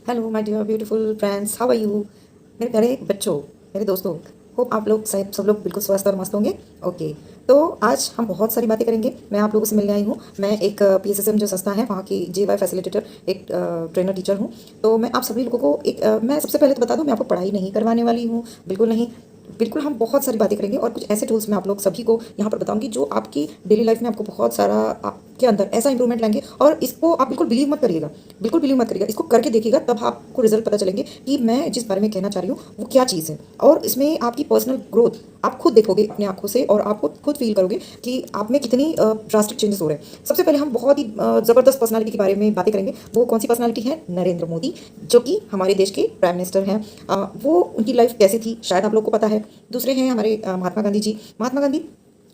Hello my dear beautiful friends, how are you. मेरे प्यारे बच्चों, मेरे दोस्तों, होप आप लोग सब लोग बिल्कुल स्वस्थ और मस्त होंगे। ओके, तो आज हम बहुत सारी बातें करेंगे। मैं आप लोगों से मिलने आई हूँ। मैं एक पीएसएसएम जो संस्था है वहाँ की जेवाई फैसिलिटेटर, एक ट्रेनर टीचर हूँ। तो मैं आप सभी लोगों को मैं सबसे पहले तो बता दूँ, मैं आपको पढ़ाई नहीं करवाने वाली हूँ, बिल्कुल नहीं। बिल्कुल हम बहुत सारी बातें करेंगे और कुछ ऐसे टूल्स मैं आप लोग सभी को यहाँ पर बताऊंगी जो आपकी डेली लाइफ में आपको बहुत सारा आपके अंदर ऐसा इंप्रूवमेंट लाएंगे। और इसको आप बिल्कुल बिलीव मत करिएगा, बिल्कुल बिलीव मत करिएगा, इसको करके देखिएगा, तब आपको रिजल्ट पता चलेंगे कि मैं जिस बारे में कहना चाह रही हूँ वो क्या चीज़ है। और इसमें आपकी पर्सनल ग्रोथ आप खुद देखोगे अपनी आंखों से और आप खुद फील करोगे कि आप में कितनी ड्रास्टिक चेंजेस हो रहे हैं। सबसे पहले हम बहुत ही ज़बरदस्त पर्सनालिटी के बारे में बातें करेंगे। वो कौन सी पर्सनालिटी है? नरेंद्र मोदी, जो कि हमारे देश के प्राइम मिनिस्टर हैं। वो उनकी लाइफ कैसी थी शायद आप लोग को पता है। दूसरे हैं हमारे महात्मा गांधी जी। महात्मा गांधी,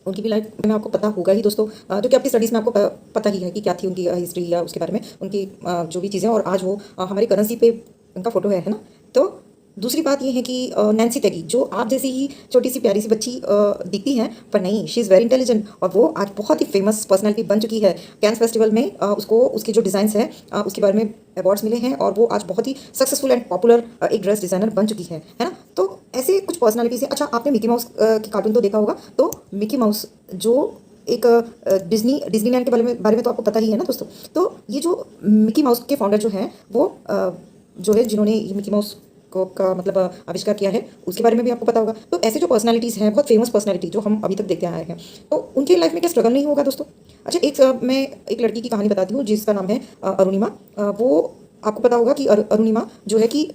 उनकी भी लाइफ में आपको पता होगा ही दोस्तों, जो कि आपकी स्टडीज़ में आपको पता ही है कि क्या थी उनकी हिस्ट्री या उसके बारे में उनकी जो भी चीज़ें। और आज वो हमारी करेंसी पे उनका फोटो है ना। तो दूसरी बात ये है कि नैन्सी टेगी, जो आप जैसी ही छोटी सी प्यारी सी बच्ची दिखती हैं, पर नहीं, शी इज़ वेरी इंटेलिजेंट और वो आज बहुत ही फेमस पर्सनैलिटी बन चुकी है। कैंस फेस्टिवल में उसको उसके जो डिज़ाइंस हैं उसके बारे में अवार्ड्स मिले हैं और वो आज बहुत ही सक्सेसफुल एंड पॉपुलर एक ड्रेस डिज़ाइनर बन चुकी है ना। तो ऐसे कुछ पर्सनालिटीज़ हैं। अच्छा, आपने मिकी माउस की कार्टून तो देखा होगा। तो मिकी माउस जो एक डिज्नीलैंड के बारे में तो आपको पता ही है ना दोस्तों। तो ये जो मिकी माउस के फाउंडर जो हैं वो जो है जिन्होंने ये मिकी माउस को का मतलब आविष्कार किया है, उसके बारे में भी आपको पता होगा। तो ऐसे जो पर्सनालिटीज़ हैं, बहुत फेमस पर्सनालिटी जो हम अभी तक देखते आए हैं, तो उनके लाइफ में क्या स्ट्रगल नहीं होगा दोस्तों। अच्छा, मैं एक लड़की की कहानी बताती हूँ जिसका नाम है अरुणिमा। वो आपको पता होगा कि अरुणिमा जो है कि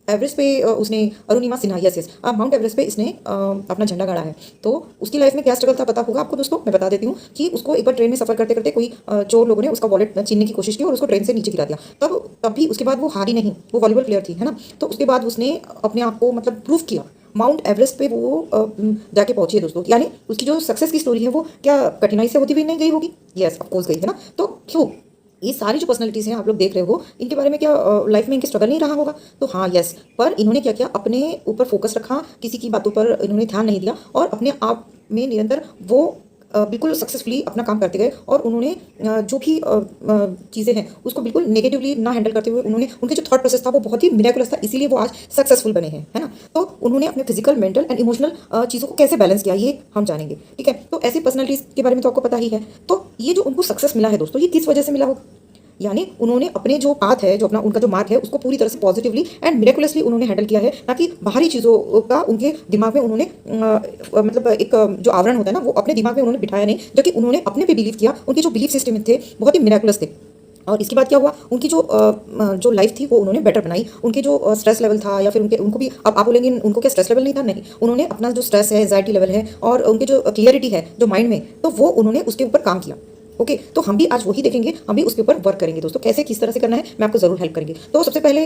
एवरेस्ट पे उसने, Arunima Sinha, yes yes, mount Everest पे इसने अपना झंडा गाड़ा है। तो उसकी लाइफ में क्या स्ट्रगल था पता होगा आपको दोस्तों। मैं बता देती हूँ कि उसको एक बार ट्रेन में सफर करते करते कोई चोर लोगों ने उसका वॉलेट छीनने की कोशिश की और उसको ट्रेन से नीचे गिरा दिया। तब भी उसके बाद वो हारी नहीं, वो वॉलीबॉल प्लेयर थी है ना। तो उसके बाद उसने अपने आप को मतलब प्रूव किया। माउंट एवरेस्ट पे वो जाके पहुंची है दोस्तों। यानी उसकी जो सक्सेस की स्टोरी है वो क्या कठिनाई से होती हुई नहीं गई होगी? यस, ऑफ कोर्स गई है ना। तो क्यों ये सारी जो पर्सनालिटीज़ हैं आप लोग देख रहे हो, इनके बारे में क्या लाइफ में इनके स्ट्रगल नहीं रहा होगा? तो हाँ, यस, पर इन्होंने क्या किया, अपने ऊपर फोकस रखा, किसी की बातों पर इन्होंने ध्यान नहीं दिया और अपने आप में निरंतर वो बिल्कुल सक्सेसफुली अपना काम करते गए। और उन्होंने जो भी चीज़ें हैं उसको बिल्कुल नेगेटिवली ना हैंडल करते हुए, उन्होंने उनके जो थॉट प्रोसेस था वो बहुत ही मिराकुलस था, इसीलिए वो आज सक्सेसफुल बने हैं है ना। तो उन्होंने अपने फिजिकल, मेंटल एंड इमोशनल चीज़ों को कैसे बैलेंस किया ये हम जानेंगे, ठीक है। तो ऐसी पर्सनलिटीज़ के बारे में तो आपको पता ही है। तो ये जो उनको सक्सेस मिला है दोस्तों, ये किस वजह से मिला होगा? यानी उन्होंने अपने जो पाथ है, जो अपना उनका जो मार्ग है, उसको पूरी तरह से पॉजिटिवली एंड मिरेकुलसली उन्होंने हैंडल किया है, ताकि बाहरी चीज़ों का उनके दिमाग में उन्होंने मतलब एक जो आवरण होता है ना, वो अपने दिमाग में उन्होंने बिठाया नहीं, जबकि उन्होंने अपने पे बिलीव किया। उनके जो बिलीफ सिस्टम थे बहुत ही मिरेकुलस थे। और इसके बाद क्या हुआ, उनकी जो लाइफ थी वो उन्होंने बेटर बनाई। उनके जो स्ट्रेस लेवल था, या फिर उनको भी, अब आप बोलेंगे उनको क्या स्ट्रेस लेवल नहीं था? नहीं, उन्होंने अपना जो स्ट्रेस है, एंजाइटी लेवल है और उनके जो क्लियरिटी है जो माइंड में, तो वो उन्होंने उसके ऊपर काम किया। ओके, तो हम भी आज वही देखेंगे, हम भी उसके ऊपर वर्क करेंगे दोस्तों। कैसे, किस तरह से करना है, मैं आपको ज़रूर हेल्प करेंगे। तो सबसे पहले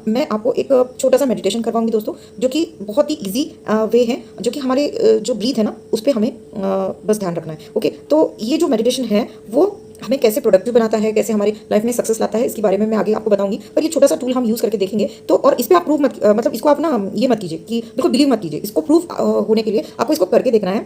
मैं आपको एक छोटा सा मेडिटेशन करवाऊंगी दोस्तों, जो कि बहुत ही इजी वे है, जो कि हमारे जो ब्रीथ है ना उस पर हमें बस ध्यान रखना है। ओके, तो ये जो मेडिटेशन है वो हमें कैसे प्रोडक्टिव बनाता है, कैसे हमारी लाइफ में सक्सेस लाता है, इसके बारे में मैं आगे आपको बताऊंगी। पर ये छोटा सा टूल हम यूज़ करके देखेंगे। तो और इस पर आप प्रूव मत मतलब इसको आप ना ये मत कीजिए कि बिल्कुल बिलीव मत कीजिए। इसको प्रूव होने के लिए आपको इसको करके देखना है।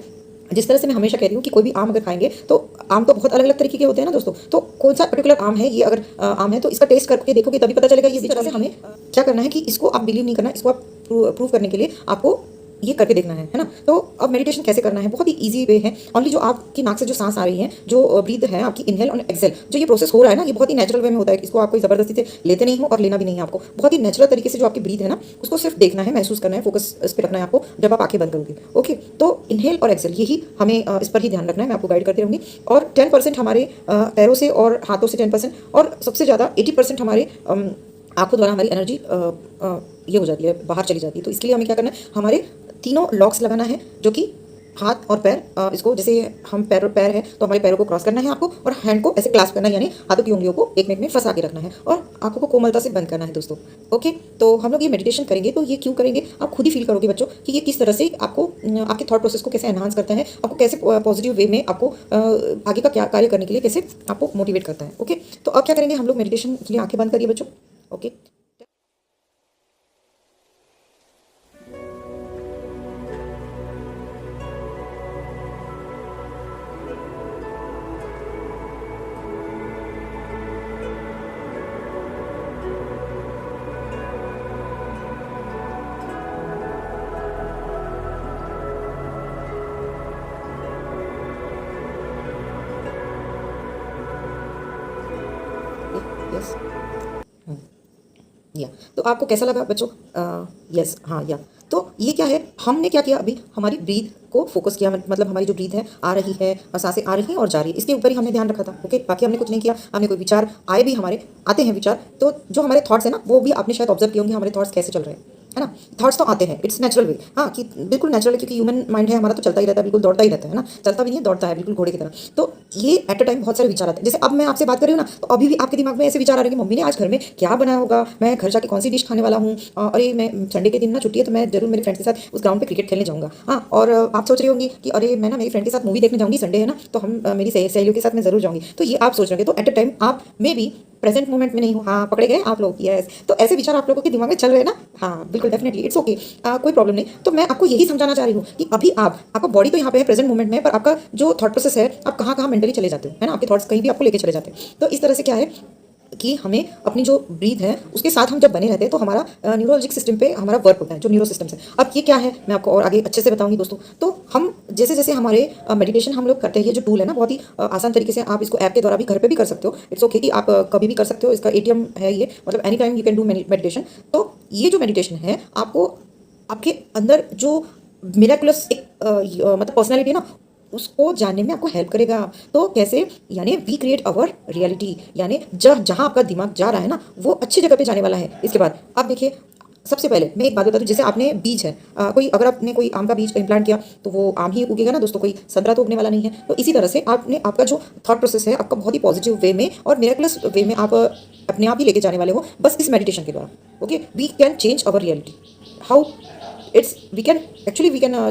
जिस तरह से मैं हमेशा कहती हूँ कि कोई भी आम अगर खाएंगे तो आम तो बहुत अलग अलग तरीके के होते हैं ना दोस्तों। तो कौन सा पर्टिकुलर आम है, ये अगर आम है तो इसका टेस्ट करके देखोगे तभी पता चलेगा। ये इसी तरह से हमें क्या करना है कि इसको आप बिलीव नहीं करना, इसको आप प्रूव करने के लिए आपको ये करके देखना है ना। तो अब मेडिटेशन कैसे करना है, बहुत ही इजी वे है। ओनली जो आपकी नाक से जो सांस आ रही है, जो ब्रीथ है आपकी, इनहेल और एक्सेल, जो ये प्रोसेस हो रहा है ना, ये बहुत ही नेचुरल वे में होता है। इसको आप कोई ज़बरदस्ती से लेते नहीं हो और लेना भी नहीं है आपको। बहुत ही नेचुरल तरीके से जो आपकी ब्रीथ है ना, उसको सिर्फ देखना है, महसूस करना है, फोकस इस पर रखना है आपको जब आप आंखें बंद करोगे। ओके, तो इनहेल और एक्सेल यही हमें इस पर ही ध्यान रखना है। मैं आपको गाइड करती रहूँगी। और 10% हमारे पैरों से और हाथों से 10%, और सबसे ज़्यादा 80% हमारे आंखों द्वारा हमारी एनर्जी ये हो जाती है, बाहर चली जाती है। तो इसके लिए हमें क्या करना है, हमारे तीनों लॉक्स लगाना है, जो कि हाथ और पैर, इसको जैसे हम पैर है तो हमारे पैरों को क्रॉस करना है आपको, और हैंड को ऐसे क्लास्प करना है, यानी हाथों की उंगलियों को एक में फंसा के रखना है और आंखों को कोमलता से बंद करना है दोस्तों। ओके, तो हम लोग ये मेडिटेशन करेंगे तो ये क्यों करेंगे, आप खुद ही फील करोगे बच्चों कि ये किस तरह से आपको आपके थॉट प्रोसेस को कैसे एनहांस करता है, आपको कैसे पॉजिटिव वे में आपको आगे का क्या कार्य करने के लिए कैसे आपको मोटिवेट करता है। ओके, तो अब क्या करेंगे हम लोग, मेडिटेशन के लिए आंखें बंद करिए बच्चों। ओके, या तो आपको कैसा लगा बच्चों? यस, हाँ, या तो ये क्या है, हमने क्या किया अभी, हमारी ब्रीथ को फोकस किया, मतलब हमारी जो ब्रीथ है आ रही है और सांसें आ रही हैं और जा रही है, इसके ऊपर ही हमने ध्यान रखा था। ओके, बाकी हमने कुछ नहीं किया। हमने कोई विचार आए भी, हमारे आते हैं विचार, तो जो हमारे थॉट्स है ना, वो भी आपने शायद ऑब्जर्व किए होंगे हमारे थॉट्स कैसे चल रहे हैं, है ना। थॉट्स तो आते हैं, इट्स नेचुरल वे, हाँ, कि बिल्कुल नेचुरल है, क्योंकि ह्यूमन माइंड है हमारा, तो चलता ही रहता है, बिल्कुल दौड़ता ही रहता है ना, चलता भी नहीं है, दौड़ता है, बिल्कुल घोड़े की तरह। तो ये एट अ टाइम बहुत सारे विचार आते हैं। जैसे अब मैं आपसे बात कर रही हूँ ना, तो अभी भी आपके दिमाग में ऐसे विचार आ रहे हैं कि मम्मी ने आज घर में क्या बनाया होगा, मैं घर जाके कौन सी डिश खाने वाला हूँ, अरे मैं संडे के दिन ना छुट्टी है, तो मैं जरूर मेरे फ्रेंड्स के साथ उस ग्राउंड पे क्रिकेट खेलने जाऊँगा। हाँ, और आप सोच रही होंगी कि अरे मैं ना मेरी फ्रेंड के साथ मूवी देखने जाऊँगी, संडे है ना, तो हम मेरी सहेलियों के साथ मैं जरूर जाऊँगी। तो ये आप सोच रहे हो, तो एट अ टाइम आप मे बी प्रेजेंट मोमेंट में नहीं हो। हाँ, पकड़े गए आप लोग, यस। तो ऐसे विचार आप लोगों के दिमाग में चल रहे हैं ना, हाँ बिल्कुल, डेफिनेटली, इट्स ओके, कोई प्रॉब्लम नहीं। तो मैं आपको यही समझाना चाह रही हूँ कि अभी आपका बॉडी तो यहाँ पे है प्रेजेंट मोमेंट में, पर आपका जो थॉट प्रोसेस है, आप कहाँ कहाँ मेंटली चले जाते हो, है ना, आपके थॉट्स कहीं भी आपको लेके चले जाते हैं। तो इस तरह से क्या है कि हमें अपनी जो ब्रीथ है उसके साथ हम जब बने रहते हैं, तो हमारा न्यूरोलॉजिक सिस्टम पे हमारा वर्क होता है, जो न्यूरो सिस्टम्स है। अब ये क्या है, मैं आपको और आगे अच्छे से बताऊंगी दोस्तों। तो हम जैसे जैसे हमारे मेडिटेशन हम लोग करते हैं, ये जो टूल है ना, बहुत ही आसान तरीके से आप इसको ऐप के द्वारा भी घर पे भी कर सकते हो। इट्स ओके कि आप कभी भी कर सकते हो, इसका एटीएम है ये, मतलब any time you can do meditation. तो ये जो मेडिटेशन है, आपको आपके अंदर जो मिराकुलस एक मतलब पर्सनैलिटी है ना, उसको जानने में आपको हेल्प करेगा। तो कैसे, यानी वी क्रिएट अवर रियलिटी, यानी जहाँ आपका दिमाग जा रहा है ना, वो अच्छी जगह पे जाने वाला है। इसके बाद आप देखिए, सबसे पहले मैं एक बात बता दूं, जैसे आपने बीज है, कोई अगर आपने कोई आम का बीज इम्प्लांट किया, तो वो आम ही उगेगा ना दोस्तों, कोई संतरा तो उगने वाला नहीं है। तो इसी तरह से आपने आपका जो थॉट प्रोसेस है, आपका बहुत ही पॉजिटिव वे में और मिरेकुलस वे में आप अपने आप ही लेके जाने वाले हो, बस इस मेडिटेशन के द्वारा। Okay, we can change our reality. How? It's we can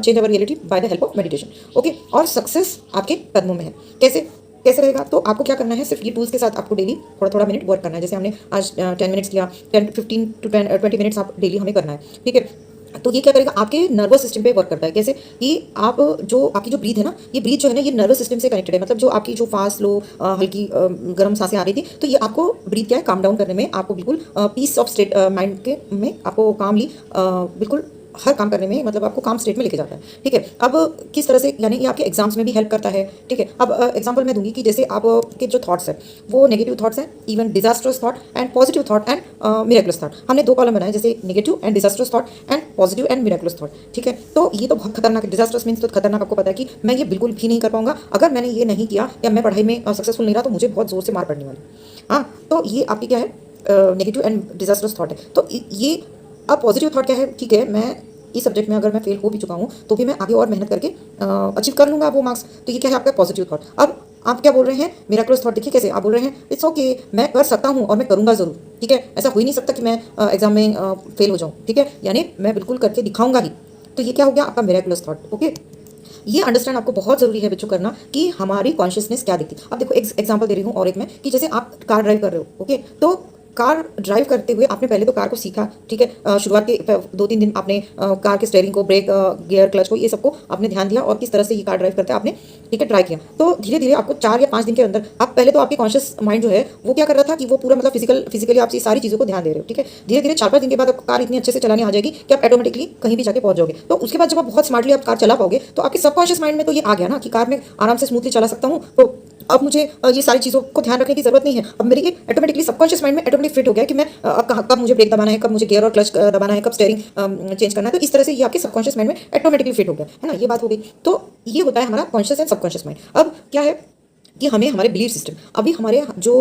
change our reality by the help of meditation. Okay, और सक्सेस आपके कदमों में है। कैसे कैसे रहेगा? तो आपको क्या करना है, सिर्फ ये टूल्स के साथ आपको डेली थोड़ा थोड़ा मिनट वर्क करना है। जैसे हमने आज 10 मिनट्स किया, 10 15 to 20 मिनट्स आप डेली हमें करना है, ठीक है। तो ये क्या करेगा, आपके नर्वस सिस्टम पे वर्क करता है। कैसे कि आप जो आपकी जो ब्रीथ है ना, ये ब्रीथ जो है ना, ये नर्वस सिस्टम से कनेक्टेड है। मतलब जो आपकी जो फास्ट लो हल्की गर्म सांसें आ रही थी, तो ये आपको ब्रीथ क्या है, काम डाउन करने में, आपको बिल्कुल पीस ऑफ स्टेट माइंड के में आपको कामली बिल्कुल हर काम करने में, मतलब आपको काम स्टेट में लेके जाता है, ठीक है। अब किस तरह से, यानी ये आपके एग्जाम्स में भी हेल्प करता है, ठीक है। अब एग्जांपल मैं दूंगी कि जैसे आपके जो थॉट्स है, वो नेगेटिव थॉट्स हैं, even disasters thought and positive thought and miraculous thought. हमने दो कॉलम बनाए, जैसे negative and disasters thought and positive and miraculous thought, ठीक है। तो ये तो बहुत खतरनाक है। डिजास्टर्स मीन्स तो खतरनाक, आपको पता है कि मैं ये बिल्कुल भी नहीं कर पाऊंगा, अगर मैंने ये नहीं किया या मैं पढ़ाई में सक्सेसफुल नहीं रहा, तो मुझे बहुत जोर से मार पड़ने वाली। हाँ, तो ये आपकी क्या है, नेगेटिव एंड डिजास्टर्स थॉट है। तो ये अब पॉजिटिव थॉट क्या है, ठीक है, मैं इस सब्जेक्ट में अगर मैं फेल हो भी चुका हूँ, तो भी मैं आगे और मेहनत करके अचीव कर लूँगा वो मार्क्स। तो ये क्या है, आपका पॉजिटिव थॉट। अब आप क्या बोल रहे हैं, मिरेकुलस थॉट। देखिए कैसे आप बोल रहे हैं, इट्स ओके, मैं कर सकता हूँ और मैं करूँगा ज़रूर, ठीक है। ऐसा हो ही नहीं सकता कि मैं एग्जाम में फेल हो जाऊँ, ठीक है, यानी मैं बिल्कुल करके दिखाऊंगा ही। तो ये क्या हो गया, आपका मिरेकुलस थॉट। ओके, ये अंडरस्टैंड आपको बहुत जरूरी है बच्चों करना, कि हमारी कॉन्शियसनेस क्या दिखती है। अब देखो, एग्जांपल दे रही हूँ और एक में, कि जैसे आप कार ड्राइव कर रहे हो, ओके, तो कार ड्राइव करते हुए आपने पहले तो कार को सीखा, ठीक है। शुरुआत के 2-3 दिन आपने कार के स्टेयरिंग को, ब्रेक, गियर, क्लच को, ये सबको आपने ध्यान दिया और किस तरह से ये कार ड्राइव करते हैं आपने, ठीक है, ट्राई किया। तो धीरे धीरे आपको 4 या 5 दिन के अंदर, आप पहले तो आपके कॉन्शियस माइंड जो है वो क्या कर रहा था, कि वो पूरा मतलब फिजिकली आप सारी चीज़ों को ध्यान दे रहे हो, ठीक है। धीरे धीरे 4-5 दिन के बाद आपको कार इतनी अच्छे से चलानी आ जाएगी कि आप ऑटोमेटिकली कहीं भी जाके पहुंच जाओगे। तो उसके बाद जब आप बहुत स्मार्टली आप कार चला पाओगे, तो आपके सबकॉन्शियस माइंड में तो ये आ गया ना, कि कार में आराम से स्मूथली चला सकता हूँ, तो अब मुझे ये सारी चीज़ों को ध्यान रखने की जरूरत नहीं है। अब मेरी ये ऑटोमेटिकली सबकॉन्शियस माइंड में ऑटोमेटिक फिट हो गया कि मैं कब मुझे ब्रेक दबाना है, कब मुझे गियर और क्लच दबाना है, कब स्टेयरिंग चेंज करना है। तो इस तरह से ये आपके सबकॉन्शियस माइंड में ऑटोमेटिकली फिट हो गया, है ना, ये बात हो गई। तो ये होता है हमारा कॉन्शियस एंड सबकॉन्शियस माइंड। अब क्या है कि हमें हमारे बिलीफ सिस्टम, अभी हमारे जो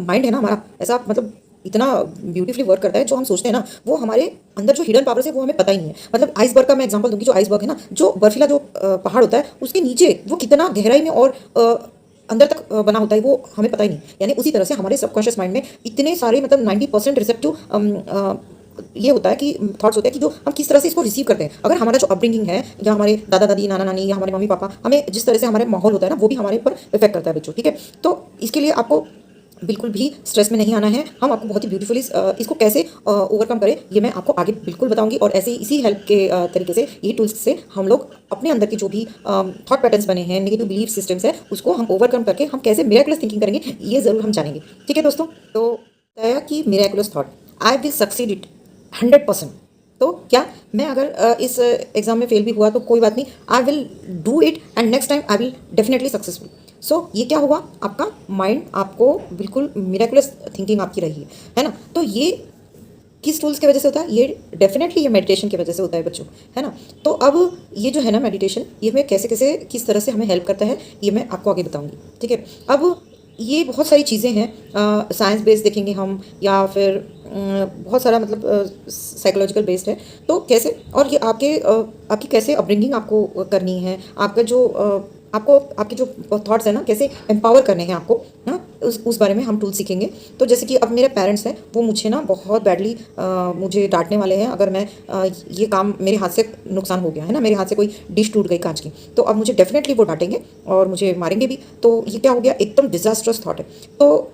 माइंड है ना हमारा, ऐसा मतलब इतना ब्यूटीफुली वर्क करता है, जो हम सोचते हैं ना, वो हमारे अंदर जो हिडन पावर्स है वो हमें पता ही नहीं है। मतलब आइसबर्ग का मैं एग्जांपल दूंगी, जो आइसबर्ग है ना, जो बर्फीला जो पहाड़ होता है, उसके नीचे वो कितना गहराई में और अंदर तक बना होता है, वो हमें पता ही नहीं। यानी उसी तरह से हमारे सबकॉन्शियस माइंड में इतने सारे, मतलब 90% रिसेप्टिव ये होता है कि थॉट्स होते हैं, कि जो हम किस तरह से इसको रिसीव करते हैं। अगर हमारा जो अपब्रिंगिंग है, या हमारे दादा दादी, नाना नानी, या हमारे मम्मी पापा, हमें जिस तरह से हमारे माहौल होता है ना, वो भी हमारे ऊपर इफेक्ट करता है बच्चों, ठीक है। तो इसके लिए आपको बिल्कुल भी स्ट्रेस में नहीं आना है। हम आपको बहुत ही ब्यूटीफुली इसको कैसे ओवरकम करें, ये मैं आपको आगे बिल्कुल बताऊंगी। और ऐसे इसी हेल्प के तरीके से, ये टूल्स से हम लोग अपने अंदर की जो भी थॉट पैटर्न्स बने हैं, नेगेटिव बिलीफ सिस्टम्स है, उसको हम ओवरकम करके हम कैसे मिरेकुलस थिंकिंग करेंगे, ये ज़रूर हम जानेंगे, ठीक है दोस्तों। तो तय कि miraculous thought, I will succeed it 100%। तो क्या मैं अगर इस एग्जाम में फेल भी हुआ तो कोई बात नहीं, I will do it and next time I will definitely successful. So ये क्या हुआ, आपका माइंड आपको बिल्कुल मिरेकुलस थिंकिंग आपकी रही है ना। तो ये किस टूल्स की वजह से होता है, ये डेफिनेटली ये मेडिटेशन की वजह से होता है बच्चों, है ना। तो अब ये जो है ना मेडिटेशन, ये हमें कैसे कैसे किस तरह से हमें हेल्प करता है, ये मैं आपको आगे बताऊंगी, ठीक है। अब ये बहुत सारी चीज़ें हैं, साइंस बेस्ड देखेंगे हम, या फिर बहुत सारा मतलब साइकोलॉजिकल बेस्ड है। तो कैसे, और ये आपकी कैसे अपब्रिंगिंग आपको करनी है, आपका जो आपको आपके जो थॉट्स है ना, कैसे एम्पावर करने हैं आपको ना, उस बारे में हम टूल सीखेंगे। तो जैसे कि अब मेरे पेरेंट्स हैं, वो मुझे ना बहुत बैडली मुझे डांटने वाले हैं अगर मैं ये काम मेरे हाथ से नुकसान हो गया है ना, मेरे हाथ से कोई डिश टूट गई कांच की, तो अब मुझे डेफिनेटली वो डांटेंगे और मुझे मारेंगे भी। तो ये क्या हो गया, एकदम डिजास्ट्रस थॉट है। तो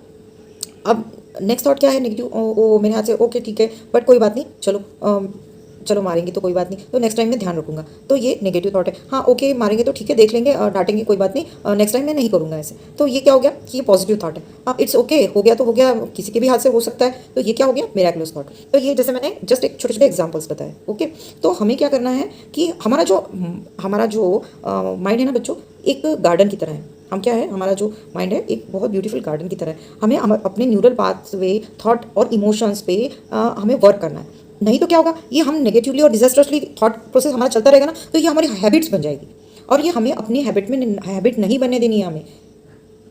अब नेक्स्ट थॉट क्या है, नेगेटिव, ओ मेरे हाथ से, ओके ठीक है, बट कोई बात नहीं, चलो चलो मारेंगे तो कोई बात नहीं, तो नेक्स्ट टाइम मैं ध्यान रखूंगा। तो ये नेगेटिव थॉट है। हाँ ओके, मारेंगे तो ठीक है, देख लेंगे, डांटेंगे कोई बात नहीं, नेक्स्ट टाइम मैं नहीं करूंगा ऐसे। तो ये क्या हो गया, ये पॉजिटिव थॉट है। हाँ इट्स ओके, हो गया तो हो गया, किसी के भी हाथ से हो सकता है। तो ये क्या हो गया, मिरेकुलस थॉट। तो ये जैसे मैंने जस्ट एक छोटे छोटे एग्जाम्पल्स बताए, ओके। तो हमें क्या करना है कि हमारा जो माइंड है ना बच्चों, एक गार्डन की तरह है। हम क्या है, हमारा जो माइंड है एक बहुत ब्यूटीफुल गार्डन की तरह है। हमें अपने न्यूरल पाथवे, थॉट और इमोशंस पे हमें वर्क करना है। नहीं तो क्या होगा, ये हम नेगेटिवली और डिजास्टर्सली थॉट प्रोसेस हमारा चलता रहेगा ना, तो ये हमारी हैबिट्स बन जाएगी। और ये हमें अपनी हैबिट नहीं बनने देनी है हमें,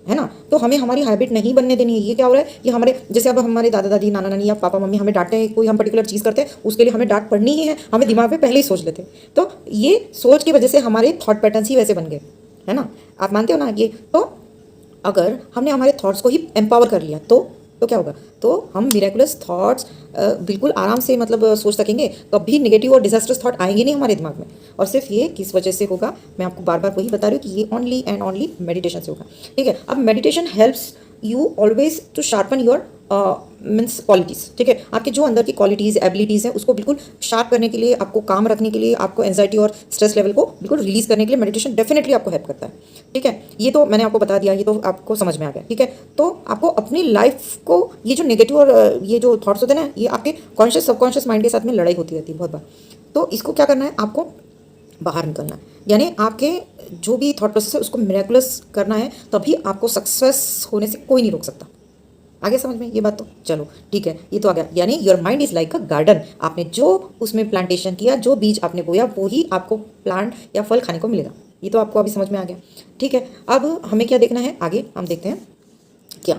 है ना। तो हमें हमारी हैबिट नहीं बनने देनी है। ये क्या हो रहा है, ये हमारे जैसे अब हमारे दादा दादी, नाना नानी या पापा मम्मी हमें डांटते हैं, कोई हम पर्टिकुलर चीज़ करते हैं, उसके लिए हमें डांट पड़नी ही है, हमें दिमाग में पहले ही सोच लेते हैं। तो ये सोच की वजह से हमारे थॉट पैटर्न्स ही वैसे बन गए, है ना। आप मानते हो ना ये। तो अगर हमने हमारे थॉट्स को ही एम्पावर कर लिया तो क्या होगा, तो हम मिरेकुलस थॉट्स बिल्कुल आराम से मतलब सोच सकेंगे। कभी नेगेटिव और डिजास्टर्स थॉट आएंगे नहीं हमारे दिमाग में। और सिर्फ ये किस वजह से होगा, मैं आपको बार बार वही बता रही हूँ कि ये ओनली एंड ओनली मेडिटेशन से होगा, ठीक है। अब meditation helps you always to sharpen your means qualities, ठीक है। आपके जो अंदर की क्वालिटीज़ एबिलिटीज़ हैं उसको बिल्कुल शार्प करने के लिए, आपको काम रखने के लिए, आपको एंजाइटी और स्ट्रेस लेवल को बिल्कुल रिलीज करने के लिए मेडिटेशन डेफिनेटली आपको हेल्प करता है, ठीक है। ये तो मैंने आपको बता दिया, ये तो आपको समझ में आ गया, ठीक है। तो आपको अपनी लाइफ को, ये जो नेगेटिव और ये जो थॉट्स होते हैं ना, ये आपके कॉन्शियस सबकॉन्शियस माइंड के साथ में लड़ाई होती रहती है बहुत बार। तो इसको क्या करना है, आपको बाहर निकलना है। यानी आपके जो भी थॉट प्रोसेस है उसको मिरेकुलस करना है, तभी आपको सक्सेस होने से कोई नहीं रोक सकता। आगे समझ में ये बात, तो चलो ठीक है, ये तो आ गया। यानी your mind is like a garden, आपने जो उसमें प्लांटेशन किया, जो बीज आपने बोया, वो ही आपको प्लांट या फल खाने को मिलेगा। ये तो आपको अभी समझ में आ गया, ठीक है। अब हमें क्या देखना है, आगे हम देखते हैं क्या।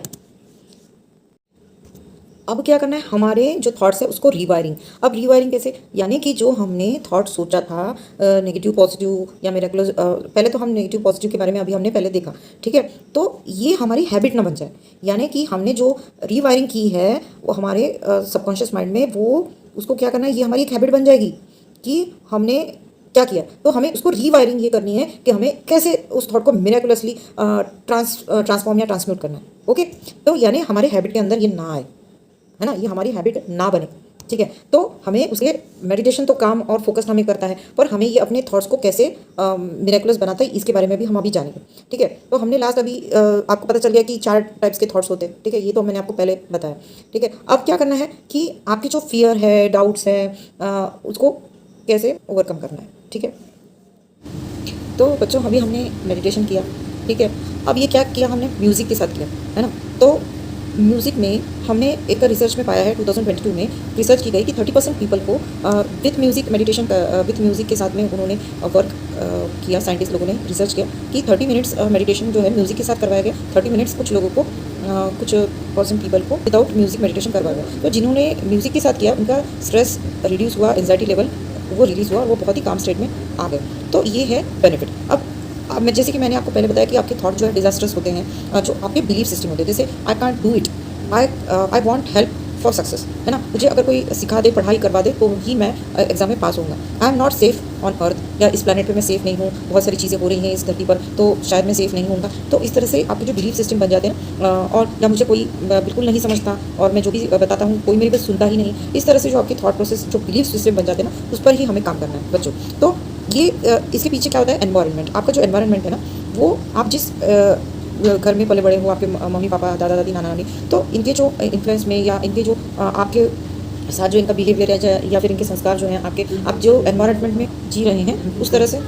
अब क्या करना है, हमारे जो थॉट्स है उसको रीवायरिंग। अब रीवायरिंग कैसे, यानी कि जो हमने थॉट सोचा था नेगेटिव पॉजिटिव या मिरेकुलस, पहले तो हम नेगेटिव पॉजिटिव के बारे में अभी हमने पहले देखा, ठीक है। तो ये हमारी हैबिट ना बन जाए, यानी कि हमने जो रीवायरिंग की है वो हमारे सबकॉन्शियस माइंड में, वो उसको क्या करना है, ये हमारी एक हैबिट बन जाएगी कि हमने क्या किया। तो हमें उसको रीवायरिंग ये करनी है कि हमें कैसे उस थॉट को मिरेकुलसली ट्रांसफॉर्म या ट्रांसम्यूट करना है, ओके। तो यानी हमारे हैबिट के अंदर ये ना आए, है ना, ये हमारी हैबिट ना बने, ठीक है। तो हमें उसके मेडिटेशन तो काम और फोकस हमें करता है, पर हमें ये अपने थॉट्स को कैसे मिरेकुलस बनाता है, इसके बारे में भी हम अभी जानेंगे, ठीक है। तो हमने लास्ट अभी आपको पता चल गया कि 4 टाइप्स के थॉट्स होते हैं, ठीक है। ये तो मैंने आपको पहले बताया, ठीक है। अब क्या करना है कि आपकी जो फियर है, डाउट्स है, उसको कैसे ओवरकम करना है, ठीक है। तो बच्चों अभी हमने मेडिटेशन किया, ठीक है। अब ये क्या किया हमने, म्यूज़िक के साथ किया, है ना। तो म्यूज़िक में हमने एक रिसर्च में पाया है, 2022 में रिसर्च की गई कि 30% पीपल को with music meditation with music के साथ में उन्होंने वर्क किया। साइंटिस्ट लोगों ने रिसर्च किया कि 30 मिनट्स मेडिटेशन जो है म्यूज़िक के साथ करवाया गया। 30 मिनट्स कुछ लोगों को कुछ परसेंट पीपल को विदाउट म्यूज़िक मेडिटेशन करवाया गया। तो जिन्होंने म्यूज़िक के साथ किया उनका स्ट्रेस रिड्यूस हुआ, एंजाइटी लेवल वो रिलीज़ हुआ और वो बहुत ही काम स्टेट में आ गए। तो ये है बेनिफिट। अब मैं जैसे कि मैंने आपको पहले बताया कि आपके थॉट जो है डिजास्टर्स होते हैं, जो आपके बिलीफ सिस्टम होते हैं, जैसे I can't do it, I want help for success, है ना। मुझे अगर कोई सिखा दे, पढ़ाई करवा दे, तो ही मैं एग्जाम में पास होऊंगा। I am not safe on earth, या इस प्लानट पे मैं सेफ नहीं हूँ, बहुत सारी चीज़ें हो रही हैं इस धरती पर, तो शायद मैं सेफ नहीं होऊंगा। तो इस तरह से आपके जो बिलीफ सिस्टम बन जाते हैं, और या मुझे कोई बिल्कुल नहीं समझता और मैं जो भी बताता हूँ कोई मेरी बात सुनता ही नहीं, इस तरह से जो आपके थॉट प्रोसेस, जो बिलीफ सिस्टम बन जाते हैं ना, उस पर ही हमें काम करना है बच्चों। तो ये इसके पीछे क्या होता है, एनवायरनमेंट। आपका जो एनवायरनमेंट है ना, वो आप जिस घर में पले बड़े हो, आपके मम्मी पापा, दादा दादी, नाना नानी, तो इनके जो इन्फ्लुएंस में या इनके जो आपके साथ जो इनका बिहेवियर है, या फिर इनके संस्कार जो हैं, आप जो एनवायरनमेंट में जी रहे हैं, उस तरह से